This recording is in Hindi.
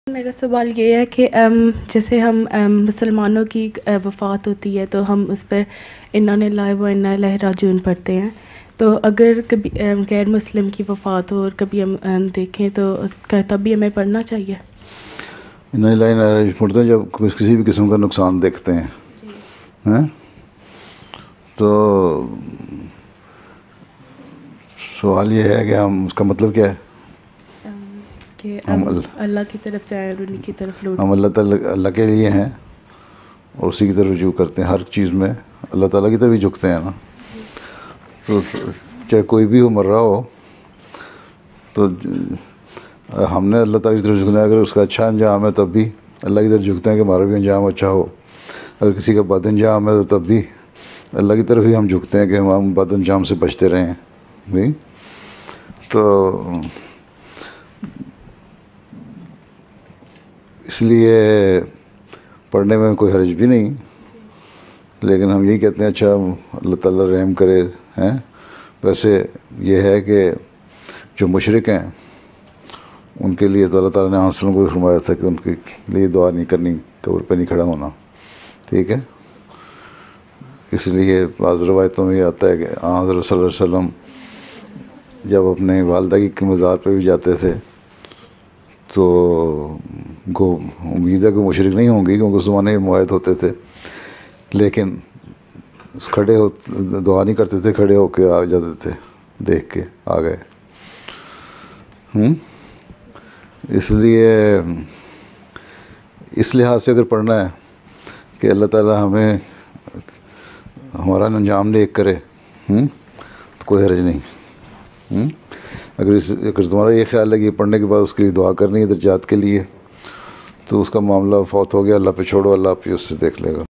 मेरा सवाल ये है कि जैसे हम मुसलमानों की वफ़ात होती है तो हम उस पर इन्ना लिल्लाहि व इन्ना इलैहि राजिऊन पढ़ते हैं। तो अगर कभी गैर मुस्लिम की वफ़ात हो और कभी हम देखें तो क्या तब भी हमें पढ़ना चाहिए? इन्ना लिल्लाहि व इन्ना इलैहि राजिऊन पढ़ते हैं जब किसी भी किस्म का नुकसान देखते हैं, हैं? तो सवाल ये है कि हम उसका मतलब क्या है कि हम अल्लाह की तरफ से आए और उन्हीं की तरफ लौट। हम अल्लाह के लिए हैं और उसी की तरफ रुजू करते हैं। हर चीज़ में अल्लाह ताला की तरफ ही झुकते हैं ना। तो चाहे कोई भी हो, मर रहा हो, तो हमने अल्लाह ताला की तरफ झुकना है। अगर उसका अच्छा अंजाम है तब भी अल्लाह की तरफ झुकते हैं कि हमारा भी अंजाम अच्छा हो। अगर किसी का बद अंजाम है तो तब भी अल्लाह की तरफ ही हम झुकते हैं कि हम बद अंजाम से बचते रहें भी। तो इसलिए पढ़ने में कोई हर्ज भी नहीं, लेकिन हम यही कहते हैं अच्छा अल्लाह ताला रहम करे। हैं वैसे ये है कि जो मुशरिक हैं उनके लिए तो अल्लाह ताला ने आंसरों को भी फरमाया था कि उनके लिए दुआ नहीं करनी, कब्र पे नहीं खड़ा होना, ठीक है। इसलिए बाज़ रवायतों में आता है कि हज़रत सल्लल्लाहु अलैहि वसल्लम जब अपने वालदा की मज़ार पे भी जाते थे तो उनको उम्मीद है कि मुशरिक नहीं होंगे क्योंकि उस ज़माने में मुआहद होते थे, लेकिन खड़े हो दुआ नहीं करते थे, खड़े होके आ जाते थे, देख के आ गए। इसलिए इस लिहाज से अगर पढ़ना है कि अल्लाह ताला हमें हमारा अंजाम नेक करे, तो कोई हर्ज नहीं। अगर तुम्हारा ये ख्याल है कि पढ़ने के बाद उसके लिए दुआ करनी है दर्जात के लिए, तो उसका मामला फौत हो गया, अल्लाह पे छोड़ो, अल्लाह पे उससे देख लेगा।